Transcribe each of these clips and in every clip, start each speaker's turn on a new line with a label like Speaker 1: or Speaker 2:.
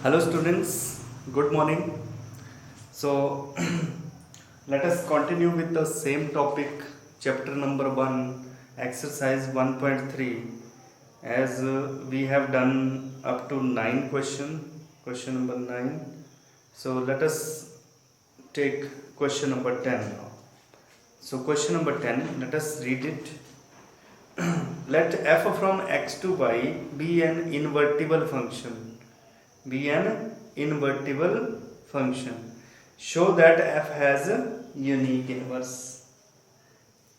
Speaker 1: Hello students, good morning. So let us continue with the same topic, chapter number 1, exercise 1.3, as we have done up to 9 question number 9. So let us take question number 10 now. So question number 10, let us read it. Let f from x to y be an invertible function. Be an invertible function. Show that f has a unique inverse.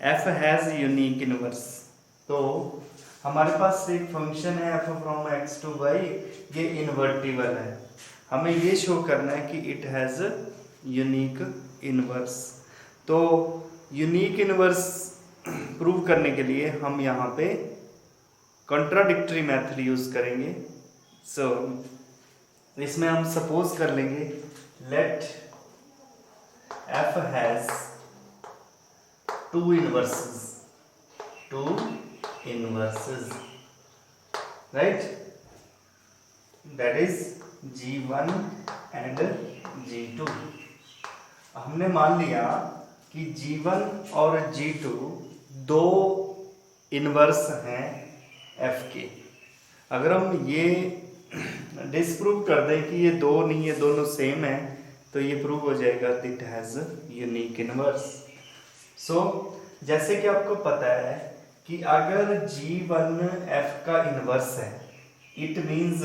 Speaker 1: f has unique inverse. तो हमारे पास एक function है f from x to y, ये invertible है. हमें ये show करना है कि इट हैज यूनिक इनवर्स. तो यूनिक इनवर्स प्रूव करने के लिए हम यहाँ पे कॉन्ट्राडिक्टरी मेथड यूज करेंगे. सो इसमें हम सपोज कर लेंगे let f has two inverses, right, that is g1 and g2. हमने मान लिया कि g1 और g2 दो इनवर्स हैं f के. अगर हम ये डिस्प्रूव कर दें कि ये दो नहीं, ये दोनों सेम है, तो ये प्रूव हो जाएगा इट हैज यूनिक इनवर्स. सो जैसे कि आपको पता है कि अगर g1 f का इनवर्स है, इट मींस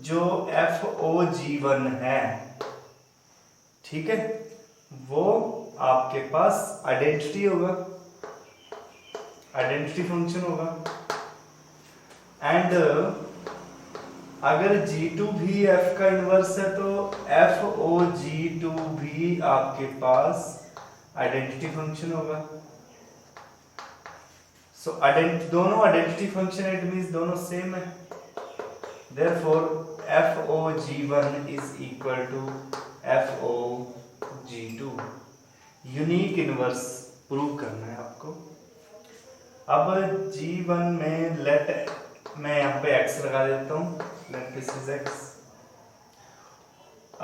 Speaker 1: जो FOG1 है, ठीक है, वो आपके पास आइडेंटिटी होगा, आइडेंटिटी फंक्शन होगा. एंड अगर g2 भी f का इनवर्स है तो FOG2 भी आपके पास आइडेंटिटी फंक्शन होगा. सो दोनों आइडेंटिटी फंक्शन, इट मींस दोनों सेम है. Therefore FOG1 is equal to FOG2. Unique inverse prove करना है आपको. अब g1 में लेट, मैं यहाँ पे x लगा देता हूँ, लेट दिस इज x.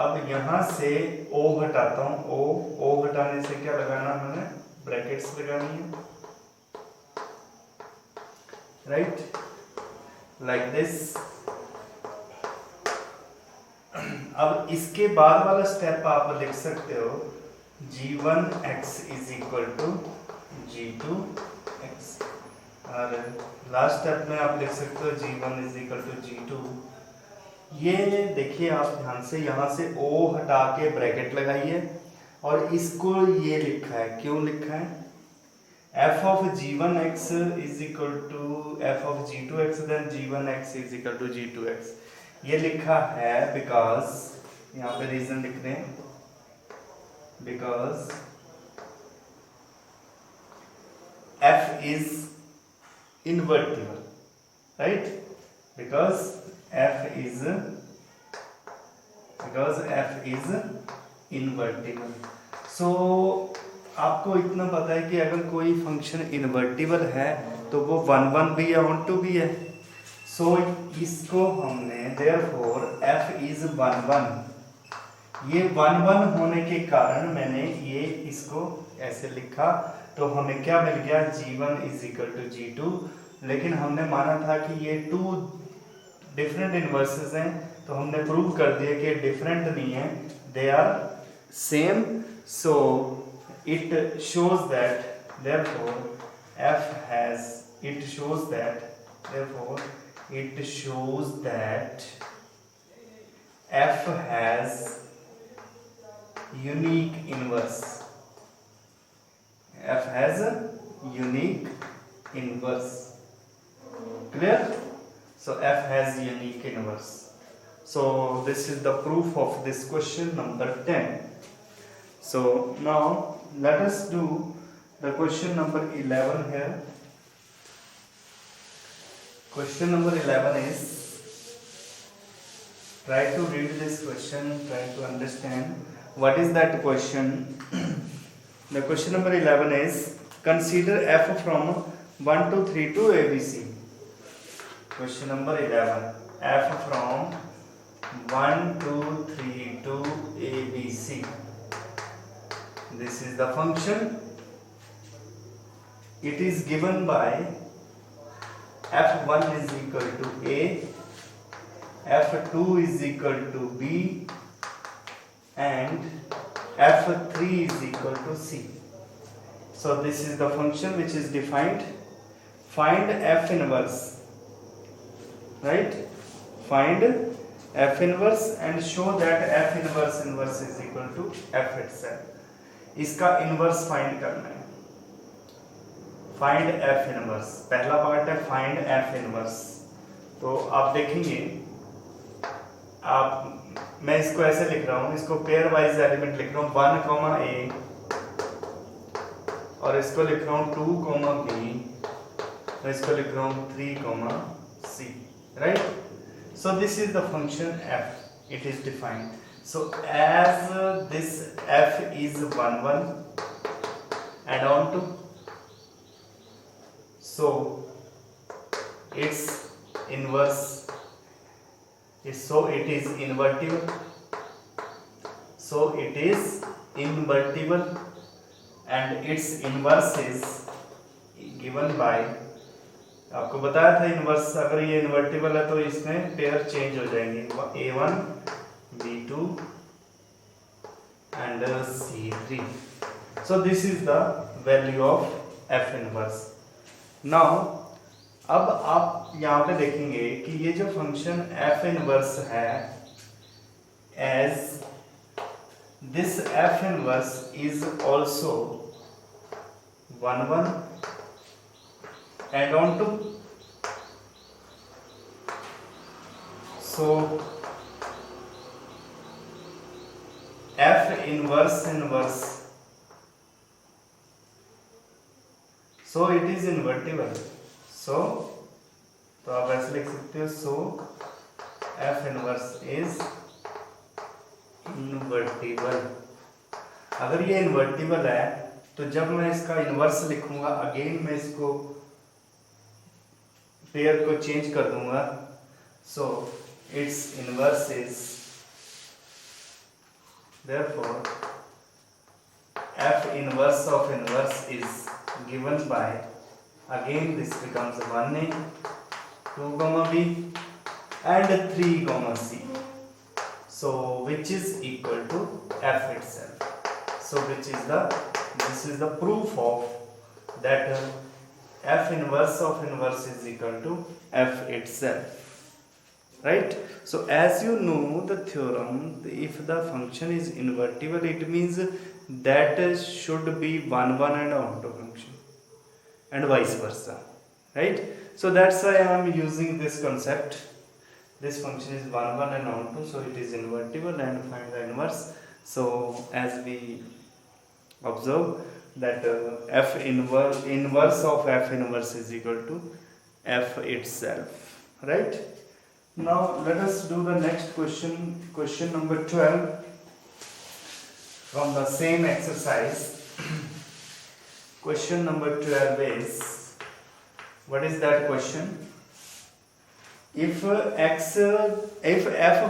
Speaker 1: अब यहाँ से o हटाता हूँ, o हटाने से क्या लगाना, हमें ब्रैकेट्स लगानी है, राइट, लाइक दिस. अब इसके बाद वाला स्टेप आप लिख सकते हो g1x is equal to g2x, और लास्ट स्टेप में आप लिख सकते हो g1 is equal to g2. ये देखिए आप ध्यान से, यहाँ से o हटा के ब्रैकेट लगाइए और इसको ये लिखा है, क्यों लिखा है, f of g1x is equal to f of g2x, then g1x is equal to g2x. ये लिखा है बिकॉज, यहाँ पे रीजन लिख रहे हैं, because f is invertible, right, because f is invertible. So आपको इतना पता है कि अगर कोई फंक्शन इन्वर्टिबल है तो वो 1 1 भी है, 1 2 भी है. सो इसको हमने therefore f is 1 1. ये 1 1 होने के कारण मैंने ये इसको ऐसे लिखा, तो हमें क्या मिल गया, g1 is equal to g2. लेकिन हमने माना था कि ये टू डिफरेंट इनवर्सेस हैं, तो हमने प्रूव कर दिया कि डिफरेंट नहीं है, they are same. So it shows that therefore it shows that f has unique inverse. f has a unique inverse. Clear? So f has unique inverse. So this is the proof of this question number 10. So now let us do the question number 11 here. Question number 11 is, try to read this question, try to understand what is that question. The question number 11 is, consider f from 1 to 3 to ABC. Question number 11, f from 1 2 3 2 a b c. This is the function. It is given by f1 is equal to a, f2 is equal to b, and f3 is equal to c. So this is the function which is defined. Find f inverse, right? Find f inverse and show that f inverse is equal to f itself. इसका inverse find करना है. Find F inverse, पहला part है find F inverse. तो आप देखेंगे, मैं इसको ऐसे लिख रहा हूँ, इसको पेयर वाइज एलिमेंट लिख रहा हूँ 1 कॉमा ए, और इसको लिख रहा हूँ 2 कॉमा बी, और इसको लिख रहा हूँ 3 comma c, right? So this is the function f. It is defined. So as this f is 1 1, add on to, so its inverse is, so it is invertible. So it is invertible and its inverse is given by, आपको बताया था inverse अगर ये invertible है तो इसमें pair change हो जाएंगे, a1 b2 and c3. So this is the value of f inverse. Now अब आप यहाँ पे देखेंगे कि ये जो फंक्शन f inverse है, as this f inverse is also 1 1 and on to, so f inverse, so it is invertible. So तो आप ऐसे लिख सकते हो, so f inverse is invertible. अगर ये invertible है तो जब मैं इसका इनवर्स लिखूंगा, अगेन मैं इसको पेयर को चेंज कर दूंगा, so its inverse is, therefore f inverse of inverse is given by, again this becomes 1a, 2 comma b and 3 comma c, so which is equal to f itself. So which is the, this is the proof of that f inverse of inverse is equal to f itself. Right? So as you know the theorem, if the function is invertible, it means that should be 1 1 and onto function, and vice versa, right? So that's why I am using this concept. This function is 1 1 and onto, so it is invertible, and find the inverse. So as we observe that f inverse of f inverse is equal to f itself, right? Now let us do the next question, question number 12 from the same exercise. Question number 12 is, what is that question? If f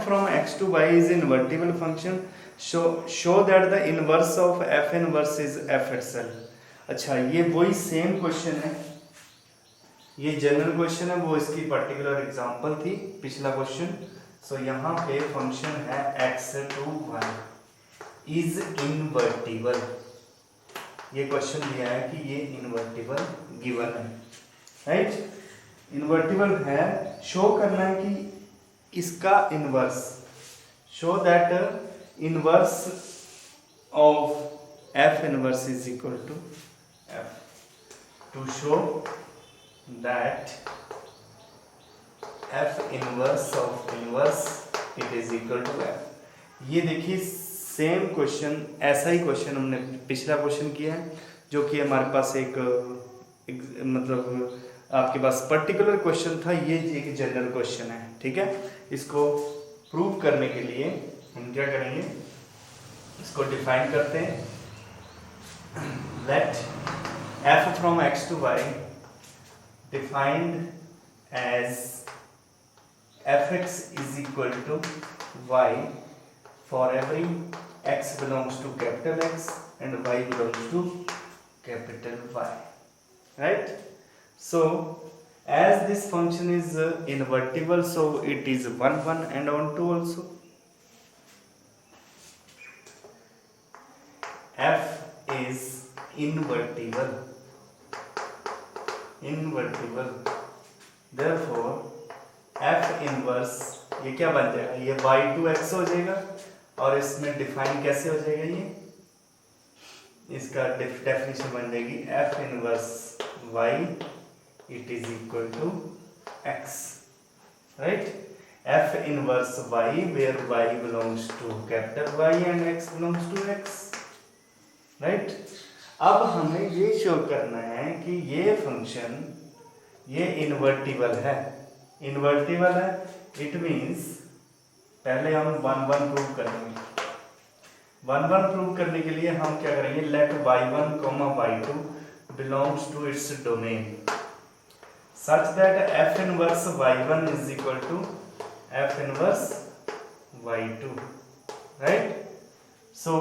Speaker 1: from x to y is invertible function, show that the inverse of f inverse is f itself. अच्छा, ये वही same question है, ये general question है, वो इसकी particular example थी पिछला क्वेश्चन. सो यहाँ पे फंक्शन है x to y is invertible. ये क्वेश्चन दिया है कि ये इनवर्टिबल गिवन है, राइट? इनवर्टिबल है, शो करना है कि इसका inverse, show that inverse of f inverse is equal to f. To show that f inverse of inverse it is equal to f. ये देखिए सेम क्वेश्चन, ऐसा ही क्वेश्चन हमने पिछला क्वेश्चन किया है, जो कि हमारे पास एक मतलब आपके पास पर्टिकुलर क्वेश्चन था, ये एक जनरल क्वेश्चन है, ठीक है? इसको प्रूव करने के लिए हम क्या करेंगे, इसको डिफाइन करते हैं. Let f from x to y defined as fx is equal to y for every x belongs to capital X and y belongs to capital Y, right? So as this function is invertible, so it is 1 1 and onto also. F is invertible, therefore f inverse ये क्या बन जाएगा, ये y2x हो जाएगा और इसमें define कैसे हो जाएगा, ये इसका डेफिनेशन बन जाएगी f inverse y it is equal to x, right? f inverse y where y belongs to capital Y and x belongs to x, right? अब हमें ये शो करना है कि ये फंक्शन ये इन्वर्टिबल है, इट मीन्स पहले हम 1 1 प्रूव करेंगे। 1 1 प्रूव करने के लिए हम क्या करेंगे, let y1, y2 belongs to its domain such that f inverse y1 is equal to f inverse y2, right? So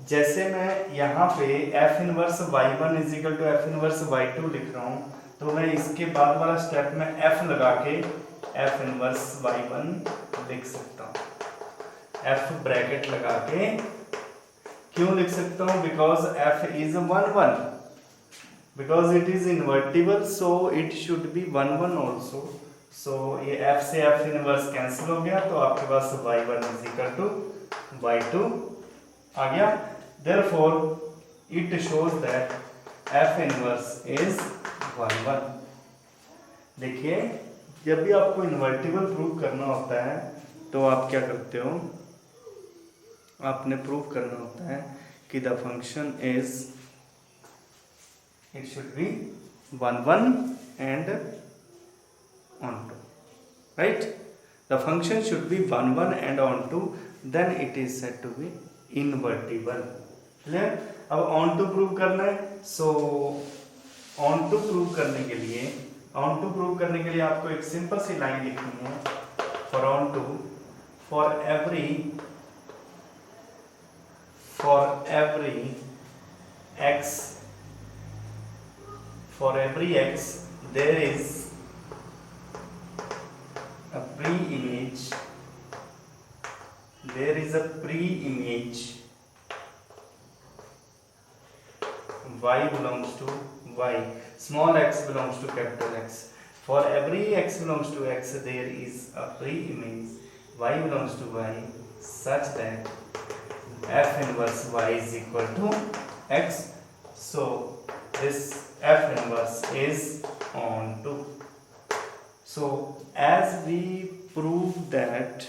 Speaker 1: जैसे मैं यहाँ पे f inverse y1 is equal to f inverse y2 लिख रहा हूँ, तो मैं इसके बाद वाला स्टेप में f लगा के f इनवर्स y1 लिख सकता हूँ। f ब्रैकेट लगा के क्यों लिख सकता हूँ, because f is 1 1, because it is invertible, so it should be 1 1 also. So ये f से f इनवर्स कैंसिल हो गया, तो आपके पास y1 is equal to y2 आ गया। Therefore it shows that f inverse is 1 1। देखिए जब भी आपको इन्वर्टिबल प्रूव करना होता है तो आप क्या करते हो, आपने प्रूव करना होता है कि the function is, it should be 1 1 and onto, right? The function should be 1 1 and onto, then it is said to be invertible, clear? अब onto प्रूव करना है, सो onto प्रूव करने के लिए आपको एक सिंपल सी लाइन लिखनी है, for onto for every x there is a pre-image y belongs to y, small x belongs to capital X. For every x belongs to x there is a pre-image y belongs to y such that f inverse y is equal to x. So this f inverse is onto. So as we prove that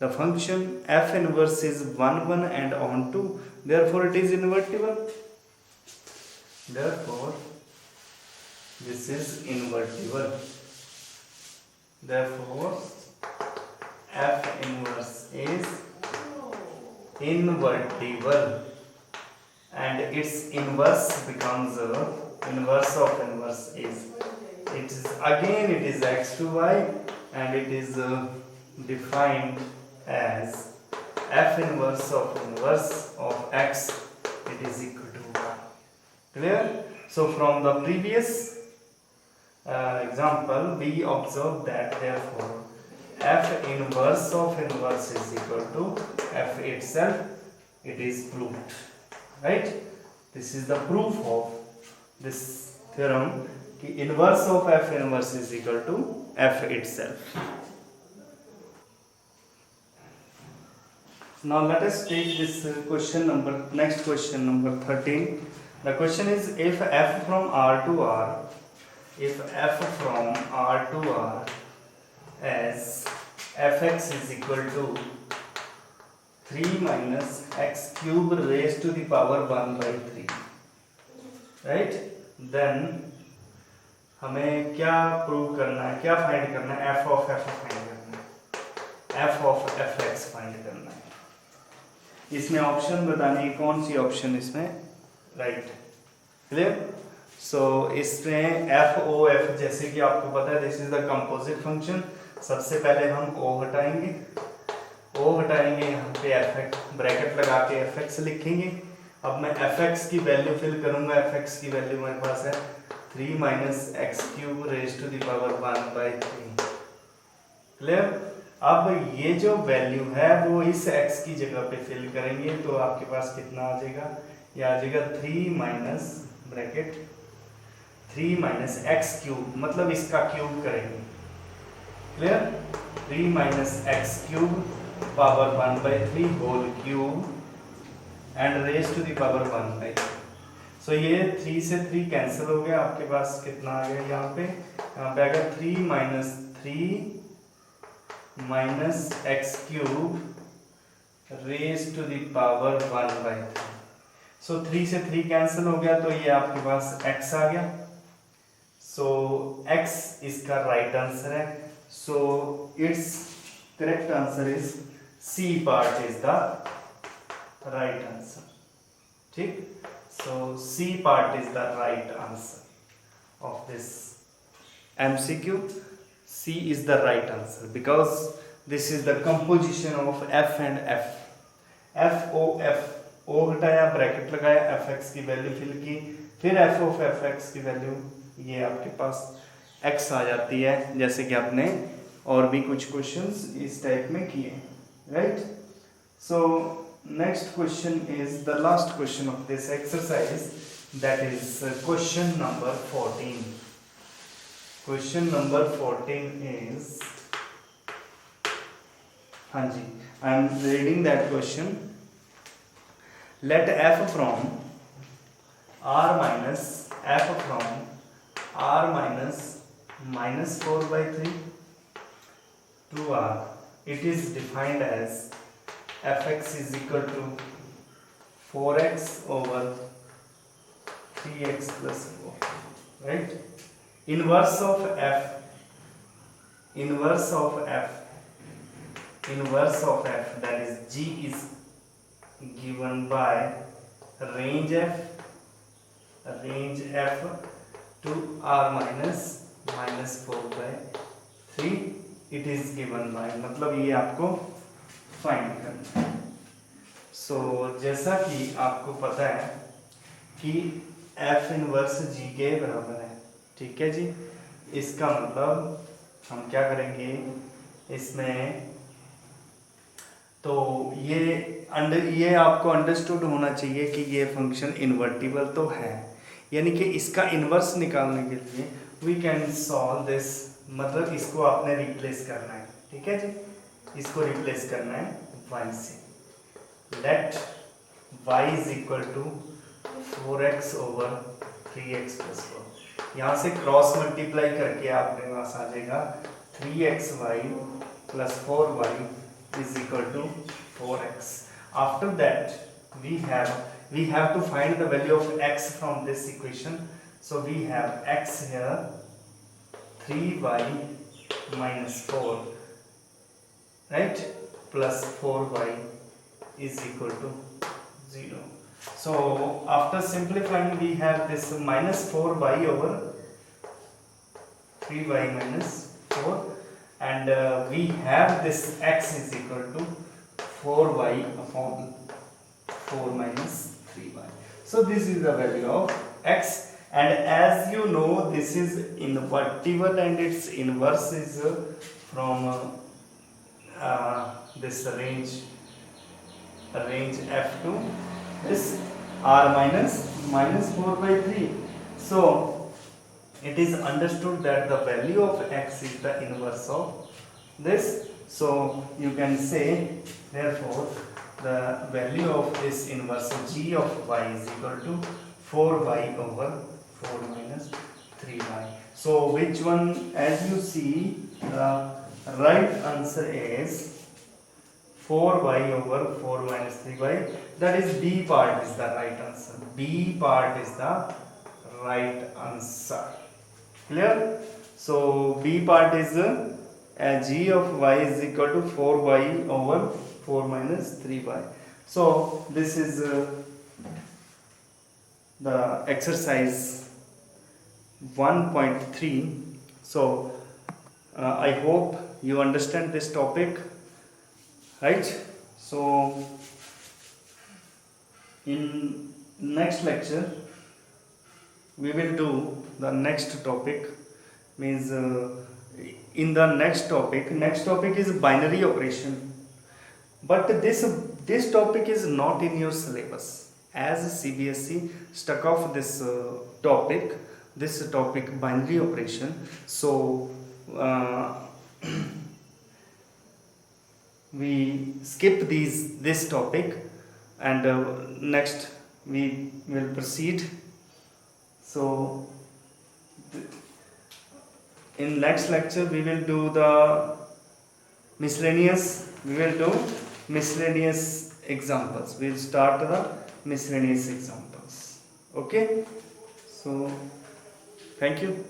Speaker 1: the function f inverse is 1 1 and onto, therefore it is invertible. Therefore this is invertible. Therefore f inverse is invertible, and its inverse becomes inverse of inverse is, it is x to y, and it is defined as f inverse of x, it is equal to y. Clear? So from the previous example we observed that therefore f inverse of inverse is equal to f itself. It is proved, right? This is the proof of this theorem कि inverse of f inverse is equal to f itself. Now let us take this next question number 13. The question is, if f from R to R as fx is equal to 3 minus x cube raised to the power 1 by 3, right? Then हमें क्या prove करना है, क्या find करना है, f of f find करना है, f of fx find करना है। इसमें ऑप्शन बताने, कौन सी ऑप्शन इसमें राइट, क्लियर? सो इसमें एफ ओ एफ, जैसे कि आपको पता है this is the composite function, सबसे पहले हम ओ हटाएंगे, यहाँ पे एफ एक्स ब्रैकेट लगा के एफ एक्स लिखेंगे। अब मैं एफ एक्स की वैल्यू फिल करूंगा। एफ एक्स की वैल्यू मेरे पास है 3 minus x cube raise to the power 1/3। Clear. अब ये जो वैल्यू है वो इस x की जगह पे फिल करेंगे, तो आपके पास कितना आ जाएगा, ये आ जाएगा 3 minus bracket 3 minus x cube, मतलब इसका क्यूब करेंगे। Clear. 3 minus x cube power 1/3 whole cube and raise to the power 1/3। So ये 3 से 3 कैंसिल हो गया, आपके पास कितना आ गया यहाँ पे आ गया 3 minus x cube raise to the power 1/3। So 3 से 3 कैंसिल हो गया, तो ये आपके पास x आ गया। सो x इसका राइट आंसर है। So it's correct answer is C part is the right answer. ठीक। So C part is the right answer of this MCQ. C is the right answer because this is the composition of F and F. F O F, O हटाया, bracket लगाया, F x की value fill की, फिर F of F x की value ये आपके पास x आ जाती है, जैसे कि आपने और भी कुछ क्वेश्चंस इस टाइप में किए। Right. So next question is the last question of this exercise, that is question number 14. Question number 14 is, हाँ जी, I am reading that question. Let f from r minus minus 4/3 to r. It is defined as fx is equal to 4x over 3x plus 4. Right? Inverse of f that is g is given by range f to r minus 4/3 it is given by, मतलब ये आपको find करना है। सो जैसा कि आपको पता है कि f इनवर्स g के बराबर है। ठीक है जी। इसका मतलब हम क्या करेंगे इसमें, तो ये आपको अंडरस्टूड होना चाहिए कि ये फंक्शन इन्वर्टिबल तो है, यानी कि इसका इन्वर्स निकालने के लिए वी कैन सॉल्व दिस, मतलब इसको आपने रिप्लेस करना है। ठीक है जी, इसको रिप्लेस करना है y से। Let y is equal to 4x over 3x plus 4। यहाँ से क्रॉस मल्टीप्लाई करके आपके पास आ जाएगा 3xy plus 4y is equal to 4x. After that we have to find the value of x from this equation. So we have x here 3y minus 4, right, plus 4y is equal to 0. So after simplifying we have this minus 4y over 3y minus 4, and we have this x is equal to 4y upon 4 minus 3y. So this is the value of x, and as you know this is invertible and its inverse is from this range f to this r minus 4/3. So it is understood that the value of x is the inverse of this. So you can say therefore the value of this inverse g of y is equal to 4y over 4 minus 3y. So which one, as you see the right answer is 4y over 4 minus 3y, that is B part is the right answer. B part is the right answer. Clear? So B part is g of y is equal to 4y over 4 minus 3y. So this is the exercise 1.3. So I hope You understand this topic, right? So in next lecture we will do the next topic, means in the next topic is binary operation, but this topic is not in your syllabus, as CBSE stuck off this topic binary operation. So we skip this topic, and next we will proceed. So in next lecture we will do the miscellaneous examples. We'll start the miscellaneous examples. Okay, so thank you.